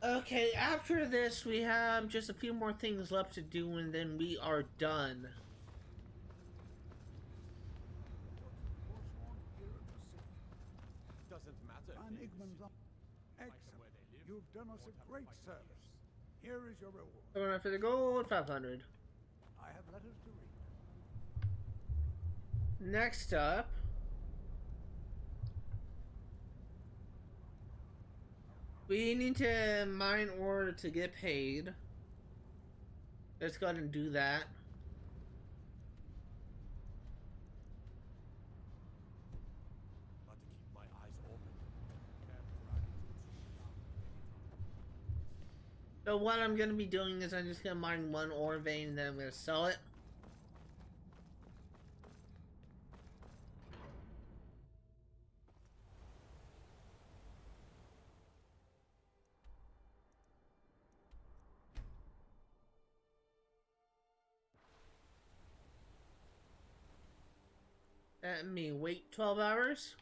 Okay, after this, we have just a few more things left to do, and then we are done. Doesn't matter. Excellent. You've done us a great service. Here is your reward. Going for the gold, 500. I have letters to read. Next up, we need to mine ore to get paid. Let's go ahead and do that. Got to keep my eyes open. So what I'm going to be doing is I'm just going to mine one ore vein and then I'm going to sell it. Let me wait 12 hours.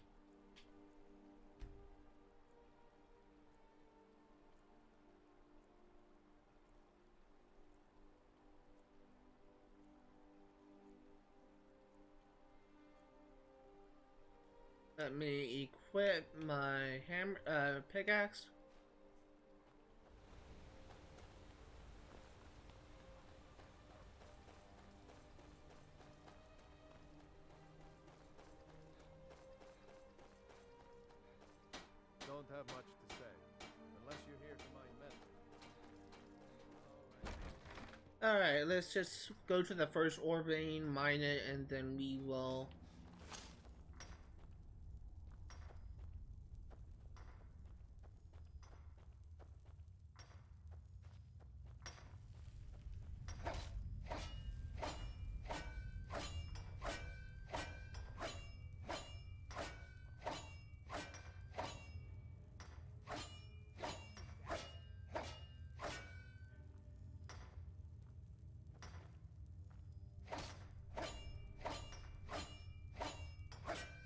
Let me equip my hammer, pickaxe. Don't have much to say, unless you're here to mine metal. Alright, let's just go to the first ore vein, mine it, and then we will...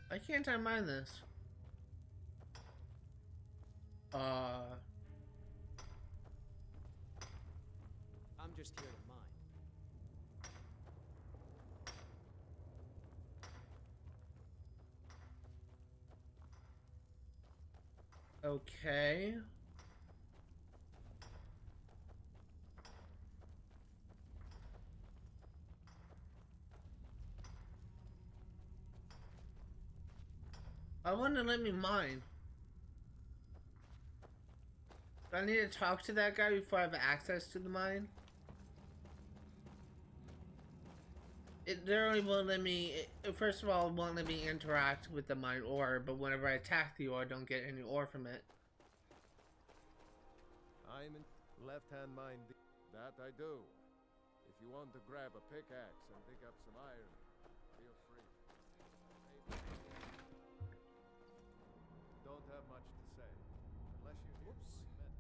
Why can't I mine this? I'm just here to mine. Okay. I want to let me mine. Do I need to talk to that guy before I have access to the mine? It literally won't let me, first of all, it won't let me interact with the mine ore, but whenever I attack the ore, I don't get any ore from it. I'm in left-hand mine. That I do. If you want to grab a pickaxe and dig up some iron, feel free. Don't have much to say, unless you're here to mine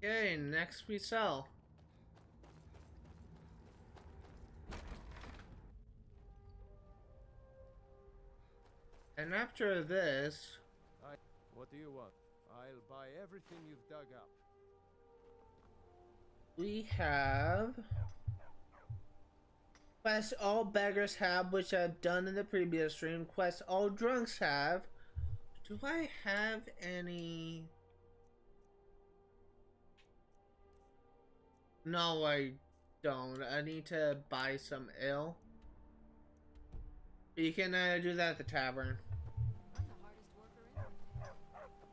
metal. Okay, next we sell. And after this, What do you want? I'll buy everything you've dug up. we have quest all beggars have, which I've done in the previous stream. Quest all drunks have. Do I have any? No, I don't. I need to buy some ale. You can do that at the tavern. I'm the hardest worker in here. Better than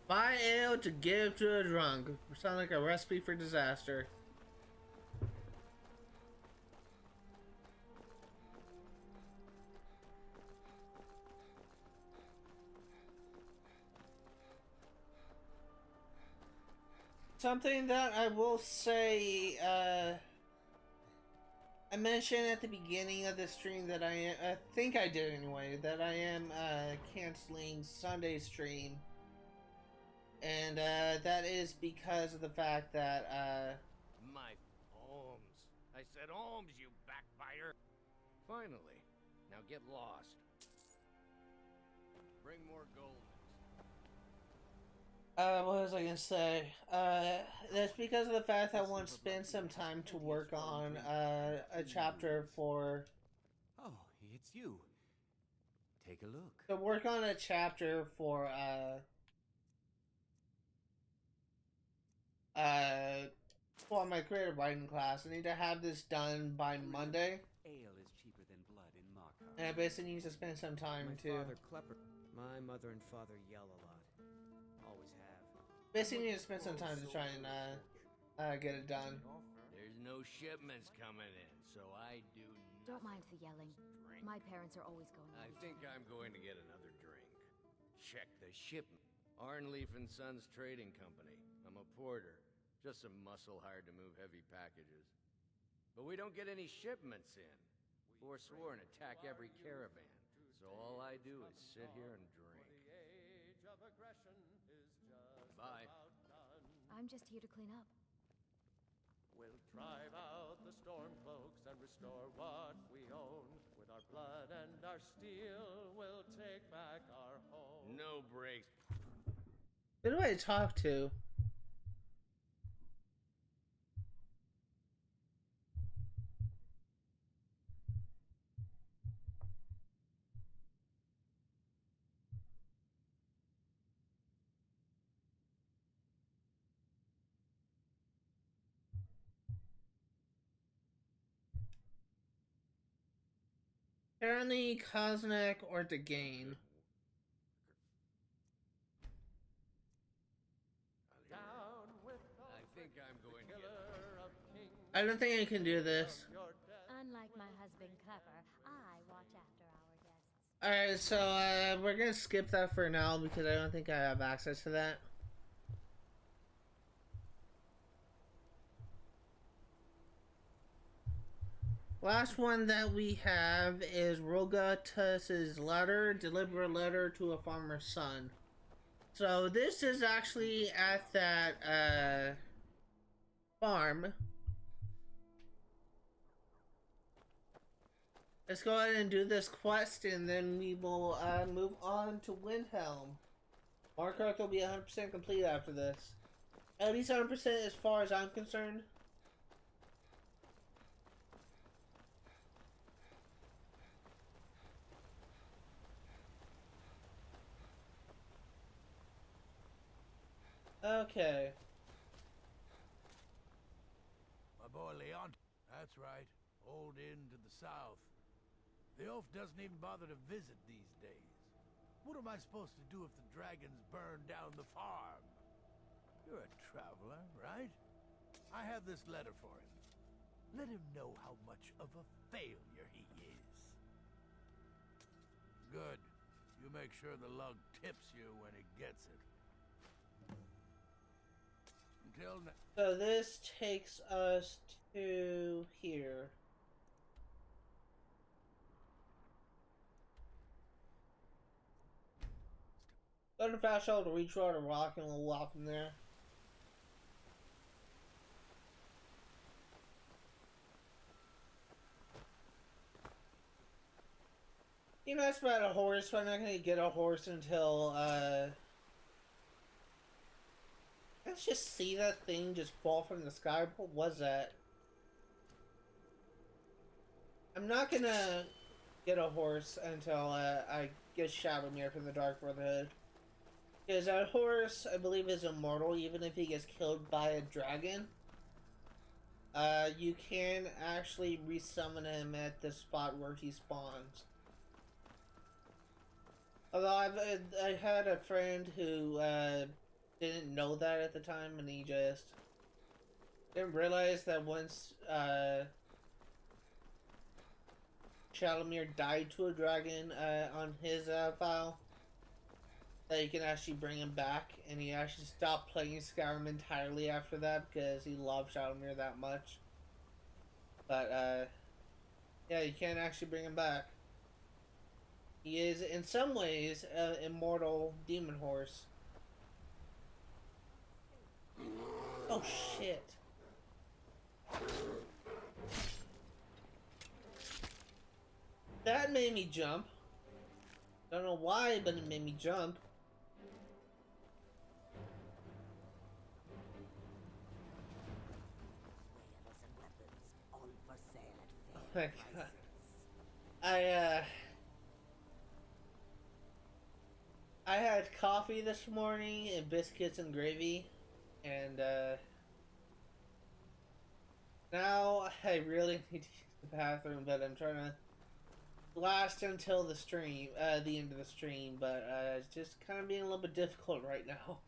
any man. Buy ale to give to a drunk. Sounds like a recipe for disaster. Something that I will say, I mentioned at the beginning of the stream that I think I did anyway, that I am canceling Sunday stream And that is because of the fact that My Holmes. I said Holmes, you backbiter. Finally. Now get lost. Bring more gold. what was I gonna say? That's because of the fact that I want to spend some time to work on a chapter for. Oh, it's you. Take a look. To work on a chapter for my creative writing class. I need to have this done by Monday, Ale is cheaper than blood in Markarth. and I basically need to spend some time to. My mother and father yell a lot. Always have. Basically, need to spend some time to try and get it done. There's no shipments coming in, so I do Don't mind the yelling. drink. My parents are always going I out. think I'm going to get another drink. Check the shipment. Arnleaf and Sons Trading Company. I'm a porter. Just some muscle hired to move heavy packages. But we don't get any shipments in. Forsworn attack every caravan. So all I do is sit here and drink. Bye. I'm just here to clean up. We'll drive out the storm cloaks and restore what we own. With our blood and our steel, we'll take back our home. No breaks. Who do I talk to? Apparently, Koznek or Degane. Down with I think I'm going to get killer of kings. I don't think I can do this. Your death. Unlike my husband Clever, I watch after our guests. Alright, so we're gonna skip that for now because I don't think I have access to that. Last one that we have is Rogatus's letter, deliver a letter to a farmer's son. So this is actually at that farm. Let's go ahead and do this quest and then we will move on to Windhelm. Markarth will be 100% complete after this. At least 100% as far as I'm concerned. Okay. My boy Leon. That's right. Old inn to the south. The oaf doesn't even bother to visit these days. What am I supposed to do if the dragons burn down the farm? You're a traveler, right? I have this letter for him. Let him know how much of a failure he is. Good. You make sure the lug tips you when it gets it. Until now. So this takes us to here. Go to fast travel to reach road and rock and we'll walk from there. You know, that's about a horse, but I'm not gonna get a horse until let's just see that thing just fall from the sky. What was that? I'm not gonna get a horse until I get Shadowmere from the Dark Brotherhood. Because that horse, I believe, is immortal even if he gets killed by a dragon. You can actually resummon him at the spot where he spawns. Although I had a friend who didn't know that at the time, and he just didn't realize that once Shadowmere died to a dragon on his file, that you can actually bring him back, and he actually stopped playing Skyrim entirely after that because he loved Shadowmere that much. But yeah, you can actually bring him back. He is, in some ways, an immortal demon horse. Oh shit. That made me jump. Don't know why, but it made me jump. Oh my god. I had coffee this morning and biscuits and gravy, and now I really need to use the bathroom, but I'm trying to last until the stream, the end of the stream, but it's just kind of being a little bit difficult right now.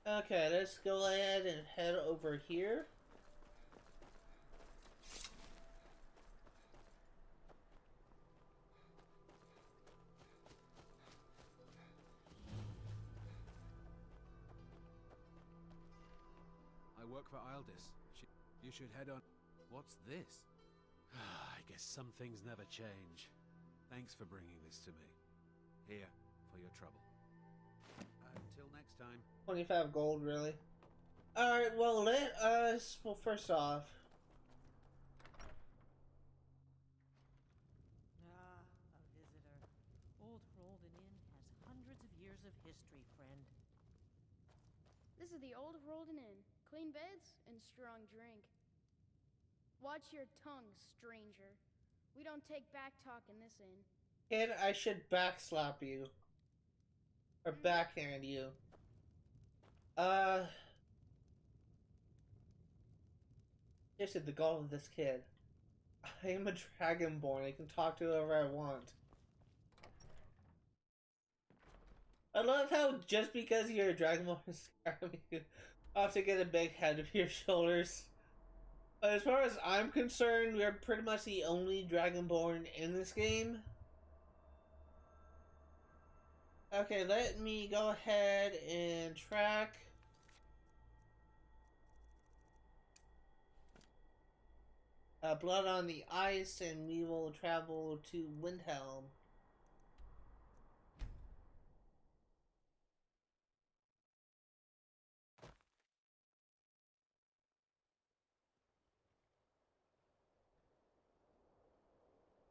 Okay, let's go ahead and head over here. I work for Outriders. You should head on. What's this? I guess some things never change. Thanks for bringing this to me. Here, for your trouble. Until next time. 25 gold, really? Alright, well, let us... Well, first off... Ah, a visitor. Old Hrolden Inn has hundreds of years of history, friend. This is the old Hrolden Inn. Clean beds and strong drink. Watch your tongue, stranger. We don't take back talk in this inn. Kid, I should backslap you. Or backhand you. This is the goal of this kid. I am a dragonborn. I can talk to whoever I want. I love how just because you're a dragonborn in Skyrim, you have to get a big head of your shoulders. But as far as I'm concerned, we're pretty much the only dragonborn in this game. Okay, let me go ahead and track. Blood on the Ice, and we will travel to Windhelm.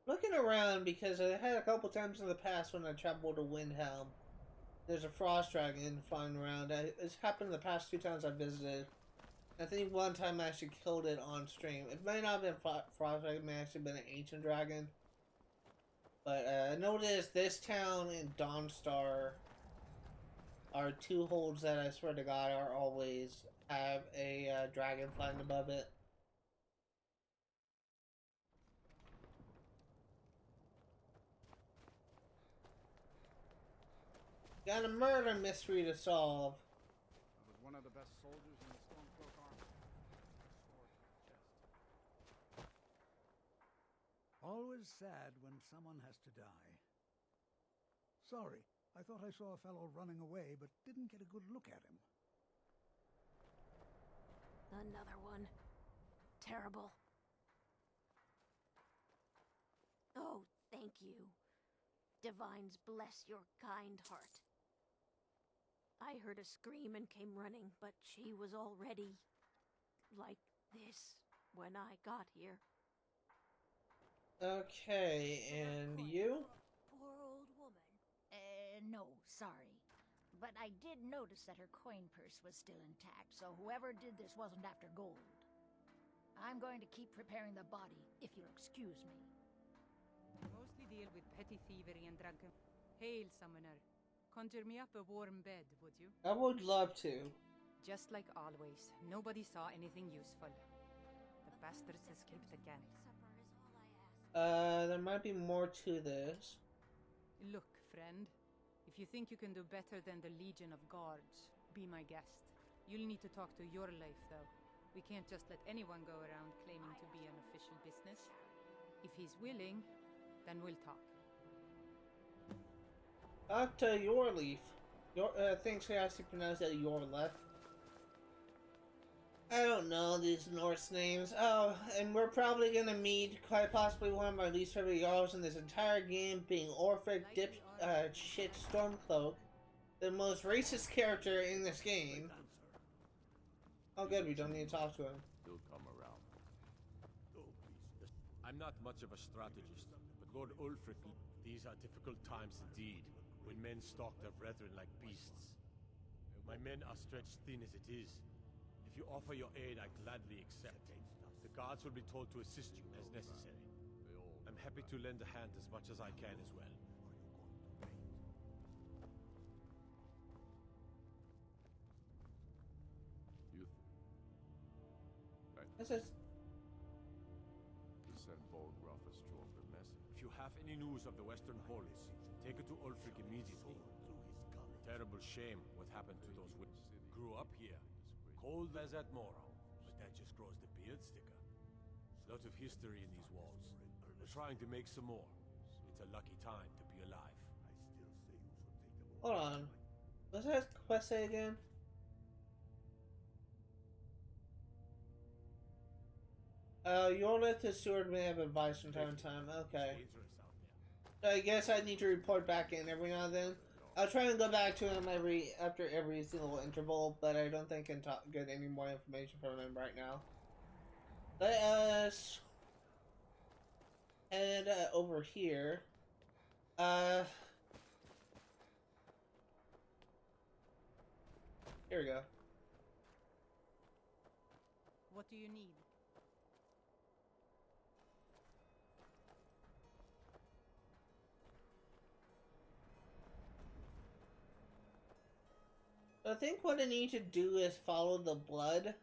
Looking around because I had a couple times in the past when I traveled to Windhelm. There's a frost dragon flying around. It's happened the past 2 times I visited. I think one time I actually killed it on stream. It may not have been frost dragon, it may have actually been an ancient dragon. But notice this town and Dawnstar are 2 holds that I swear to God are always have a dragon flying above it. Got a murder mystery to solve. I was one of the best soldiers in the Stormcloak army. Sword to the chest. Always sad when someone has to die. Sorry, I thought I saw a fellow running away, but didn't get a good look at him. Another one. Terrible. Oh, thank you. Divines bless your kind heart. I heard a scream and came running, but she was already like this when I got here. Okay, and you? Poor old woman. No, sorry. But I did notice that her coin purse was still intact, so whoever did this wasn't after gold. I'm going to keep preparing the body, if you'll excuse me. Mostly deal with petty thievery and drunken... Hail, summoner. Conjure me up a warm bed, would you? I would love to. Just like always, nobody saw anything useful. The bastards escaped again. There might be more to this. Look, friend. If you think you can do better than the Legion of Guards, be my guest. You'll need to talk to your life, though. We can't just let anyone go around claiming to be an official business. If he's willing, then we'll talk. Talk to your leaf. Your, I think she actually pronounced it your left. I don't know these Norse names. Oh, and we're probably gonna meet quite possibly one of my least favorite Jarls in this entire game, being Orphic shit Stormcloak, the most racist character in this game. Oh good, we don't need to talk to him. He'll come around. I'm not much of a strategist, but Lord Ulfric, these are difficult times indeed, when men stalk their brethren like beasts. My men are stretched thin as it is. If you offer your aid, I gladly accept. The guards will be told to assist you as necessary. I'm happy to lend a hand as much as I can as well. This is... To send Bolgraf a stronger message. If you have any news of the Western Halls, take it to Ulfric immediately. Terrible shame what happened to those women. Grew up here, cold as at Mora, but that just grows the beard thicker. Lot of history in these walls. We're trying to make some more. It's a lucky time to be alive. Hold on. What's that quest say again? Yorlith the steward may have advice from time to time. Okay. So I guess I need to report back in every now and then. I'll try and go back to him after every single interval, but I don't think I can get any more information from him right now. Let us head over here. Here we go. What do you need? I think what I need to do is follow the blood.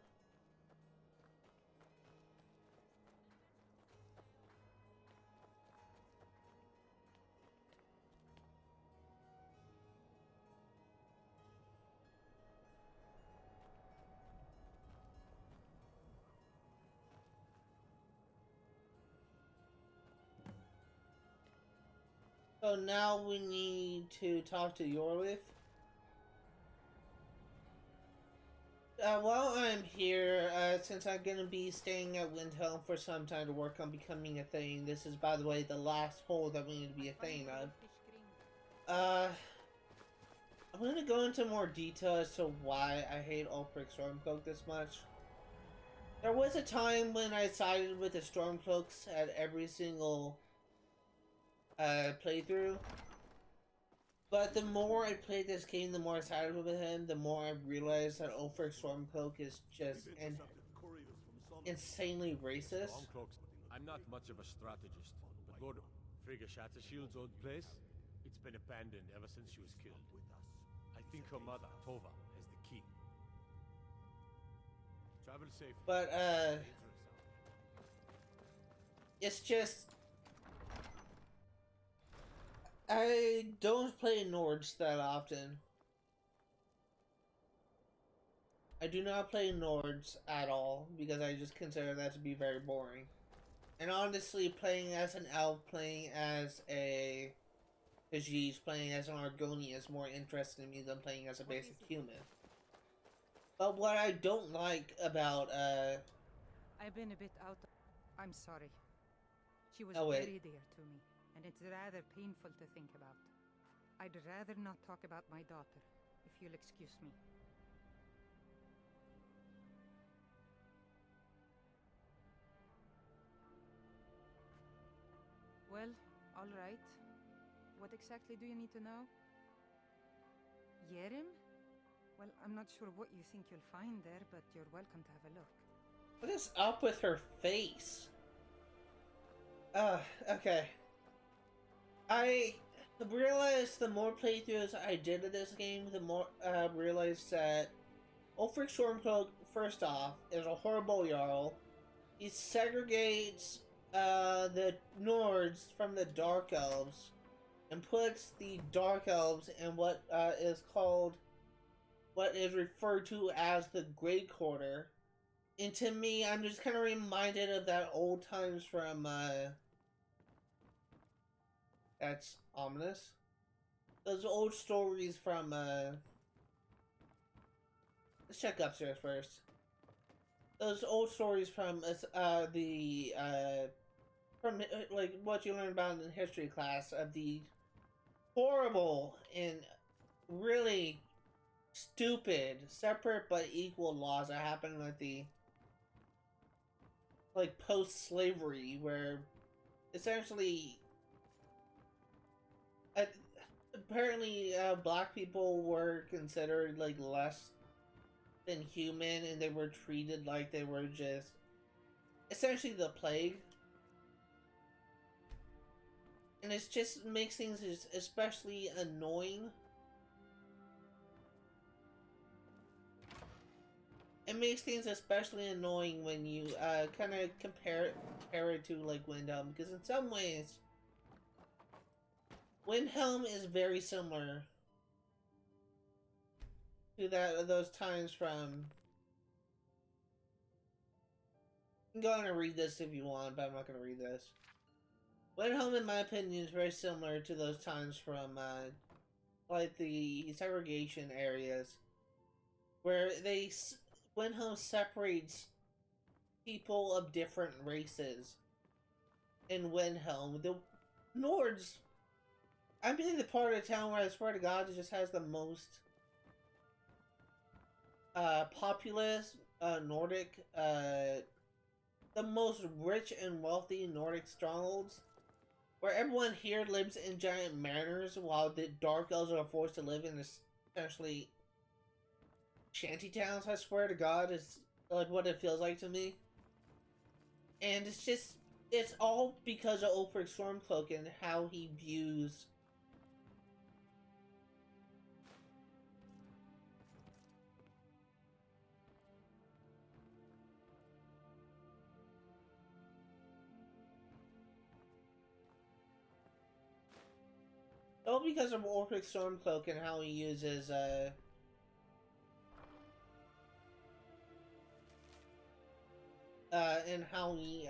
So now we need to talk to Yorlith. While I'm here, since I'm gonna be staying at Windhelm for some time to work on becoming a Thane, this is, by the way, the last hole that we need to be a Thane of. I'm gonna go into more detail as to why I hate Ulfric Stormcloak this much. There was a time when I sided with the Stormcloaks at every single playthrough. But the more I played this game, the more I sided with him, the more I realized that Ulfric Stormcloak is just insanely racist. Stormcloaks. I'm not much of a strategist, but Lord Frigga Shattershield's old place, it's been abandoned ever since she was killed. I think her mother, Tova, has the key. Travel safe. But, it's just... I don't play Nords that often. I do not play Nords at all, because I just consider that to be very boring. And honestly, playing as an elf, playing as a Khajiit, playing as an Argonian is more interesting to me than playing as a basic human. But what I don't like about, I've been a bit out of... I'm sorry. She was Oh, wait. very dear to me, and it's rather painful to think about. I'd rather not talk about my daughter, if you'll excuse me. Well, all right. What exactly do you need to know? Yerim? Well, I'm not sure what you think you'll find there, but you're welcome to have a look. what is up with her face? Okay. I realized the more playthroughs I did of this game, the more I realized that Ulfric Stormcloak, first off, is a horrible Jarl. He segregates the Nords from the Dark Elves and puts the Dark Elves in what is referred to as the Grey Quarter. And to me, I'm just kind of reminded of that old times from, that's ominous. Those old stories from, let's check upstairs first. those old stories from like what you learned about in history class of the horrible and really stupid separate but equal laws that happened with the like post-slavery, where essentially apparently black people were considered like less than human, and they were treated like they were just essentially the plague. And it just makes things especially annoying. It makes things especially annoying when you kind of compare it to like Windhelm, because in some ways Windhelm is very similar to those times from. You can go on and read this if you want, but I'm not going to read this. Windhelm, in my opinion, is very similar to those times from like the segregation areas, where Windhelm separates people of different races. In Windhelm, the Nords, I believe the part of the town where I swear to God it just has the most populous Nordic, the most rich and wealthy Nordic strongholds, where everyone here lives in giant manors while the Dark Elves are forced to live in essentially shanty towns. I swear to God, is like what it feels like to me. And it's all because of Ulfric Stormcloak and how he views Ulfric Stormcloak and how he uses and how he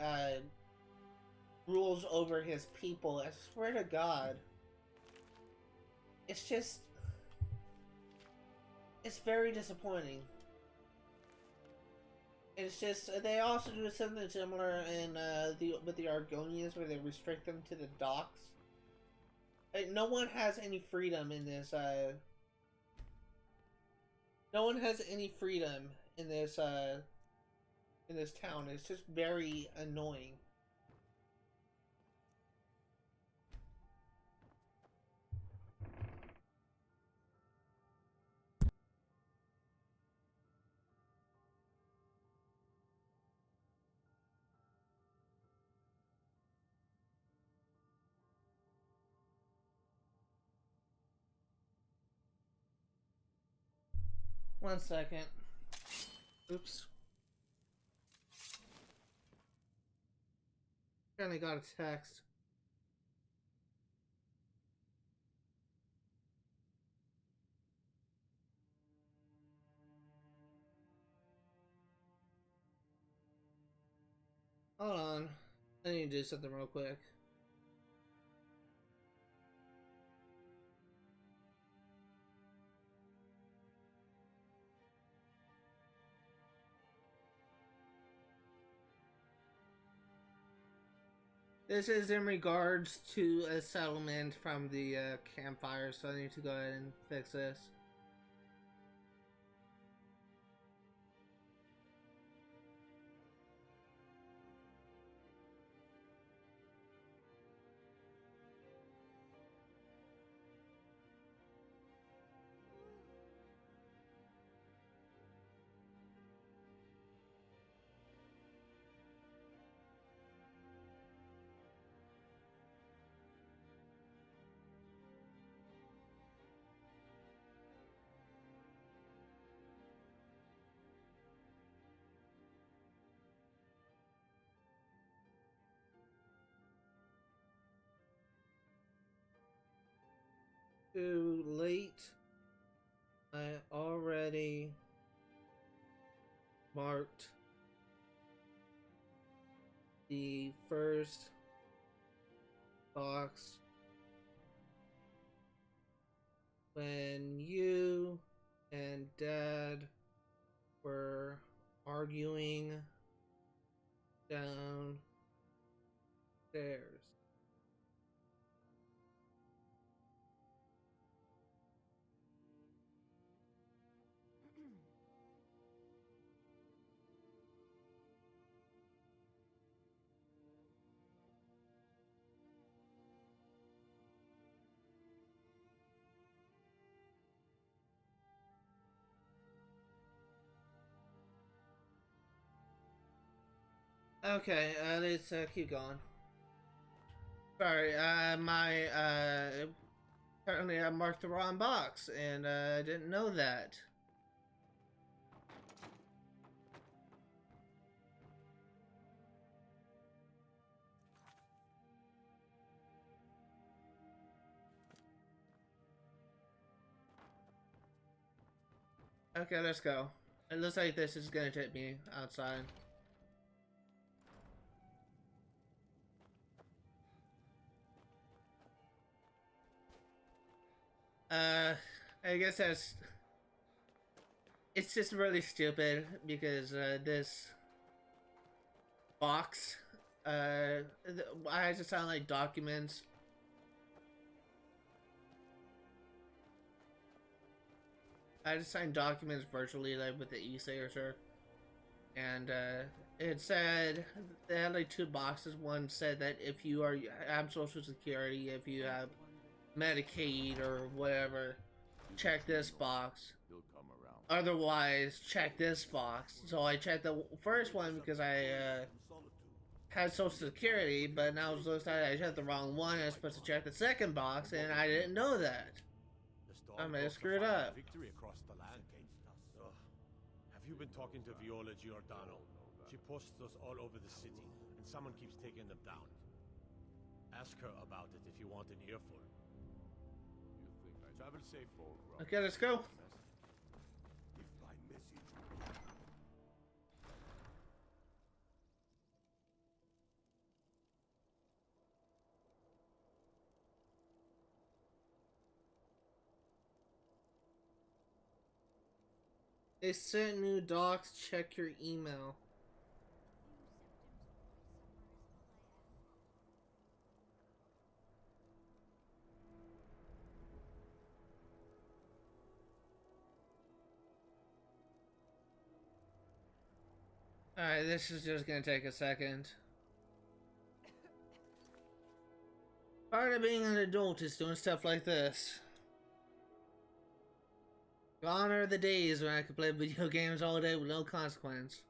rules over his people. I swear to God, it's very disappointing. It's just they also do something similar in with the Argonians, where they restrict them to the docks. Like, no one has any freedom in this. No one has any freedom in this town. It's just very annoying. One second. Oops. Apparently got a text. Hold on. I need to do something real quick. This is in regards to a settlement from the campfire, so I need to go ahead and fix this. Too late. I already marked the first box when you and Dad were arguing downstairs. Okay, let's keep going. Sorry, apparently I marked the wrong box, and I didn't know that. Okay, let's go. It looks like this is gonna take me outside. I guess it's just really stupid because this box I had to sign like documents. I had to sign documents virtually, like with the e-signature, and it said they had like two boxes. One said that if you have Social Security, if you have Medicaid or whatever, check this box. Otherwise, check this box. So I checked the first one because I had Social Security, but now it looks like I checked the wrong one. I was supposed to check the second box, and I didn't know that. I may have screwed up. Victory across the land. Ugh. Have you been talking to Viola Giordano? She posts us all over the city, and someone keeps taking them down. Ask her about it if you want an earful. Travel safe, okay, let's go. They sent new docs, check your email. Alright, this is just gonna take a second. Part of being an adult is doing stuff like this. Gone are the days when I could play video games all day with no consequence.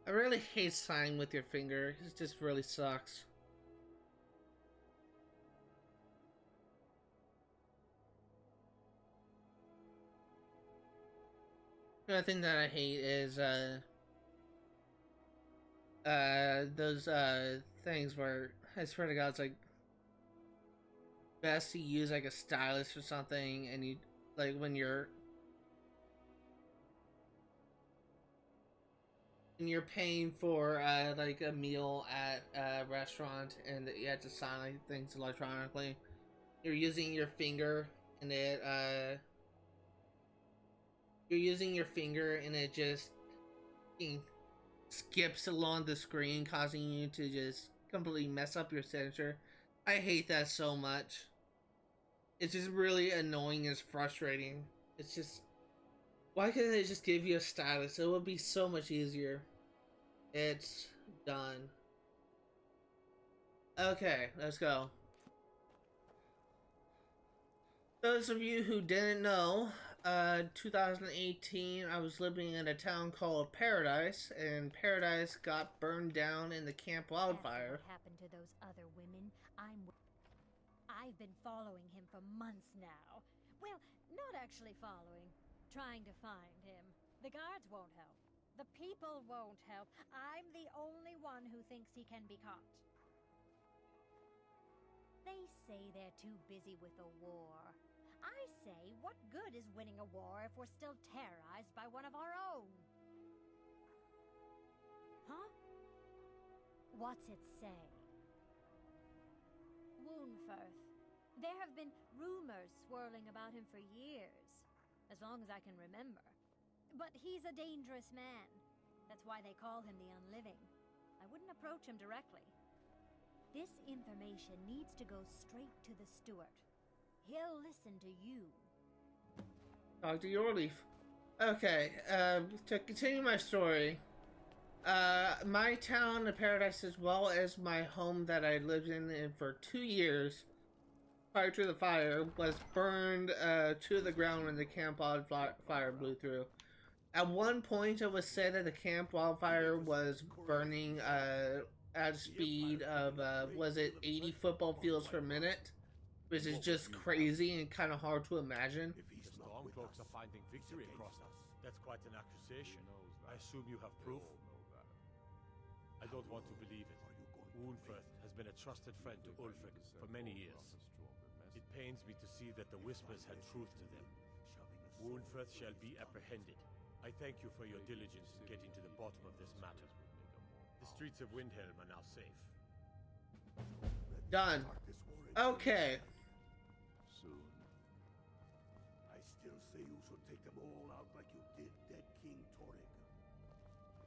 I really hate signing with your finger. It just really sucks. The other thing that I hate is those things where I swear to God, it's like best to use like a stylus or something, and you like when you're paying for like a meal at a restaurant and you have to sign like, things electronically. You're using your finger and it just skips along the screen, causing you to just completely mess up your signature. I hate that so much. It's just really annoying and frustrating. It's just, why couldn't they just give you a stylus? It would be so much easier. It's done. Okay, let's go. Those of you who didn't know, 2018, I was living in a town called Paradise, and Paradise got burned down in the camp wildfire. What happened to those other women? I've been following him for months now. Well, not actually following, trying to find him. The guards won't help. The people won't help. I'm the only one who thinks he can be caught. They say they're too busy with the war. I say, what good is winning a war if we're still terrorized by one of our own? Huh? What's it say? Woundfirth. There have been rumors swirling about him for years, as long as I can remember. But he's a dangerous man. That's why they call him the Unliving. I wouldn't approach him directly. This information needs to go straight to the steward. He'll listen to you. Talk to your leaf. Okay, to continue my story, my town of Paradise, as well as my home that I lived in for 2 years prior to the fire, was burned to the ground when the camp wildfire blew through. At one point, it was said that the camp wildfire was burning at a speed of, was it 80 football fields per minute? Which is just crazy and kind of hard to imagine. The Stormcloaks are finding victory across us. That's quite an accusation. I assume you have proof? I don't want to believe it. Woundfirth has been a trusted friend to Ulfric for many years. It pains me to see that the Whispers had truth to them. Woundfirth shall be apprehended. I thank you for your diligence in getting to the bottom of this matter. The streets of Windhelm are now safe. Done. Okay. Soon. I still say you should take them all out like you did dead King Torrig.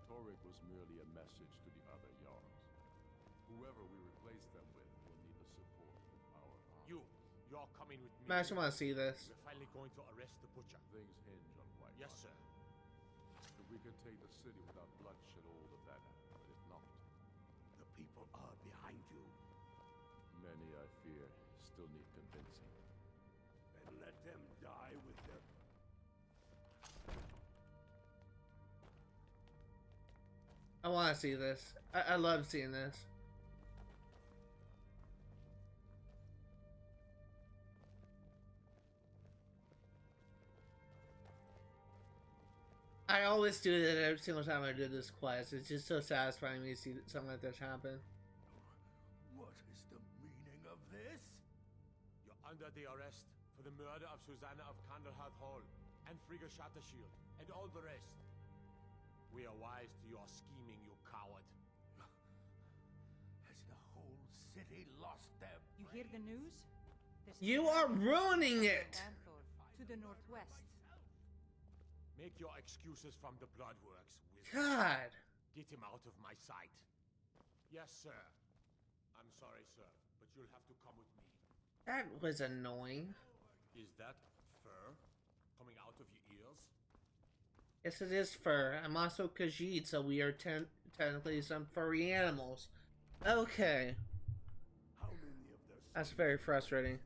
Torrig was merely a message to the other Jarls. Whoever we replace them with will need the support of our army. You're coming with me. Max, I want to see this. We're finally going to arrest the butcher. Things hinge on White. Yes, sir. If we can take the city without bloodshed, all the better. But if not, the people are behind you. Many, I fear, still need convincing. And let them die with their... I want to see this. I love seeing this. I always do that every single time I do this quest. It's just so satisfying to see something like this happen. What is the meaning of this? You're under the arrest for the murder of Susanna of Candlehearth Hall and Frigga Shattershield and all the rest. We are wise to your scheming, you coward. Has the whole city lost their brains? You hear the news? You are ruining it! To the northwest. Make your excuses from the Bloodworks, wizard. God! Get him out of my sight. Yes, sir. I'm sorry, sir, but you'll have to come with me. That was annoying. Is that fur coming out of your ears? Yes, it is fur. I'm also Khajiit, so we are technically some furry animals. Okay. How many of their That's very frustrating.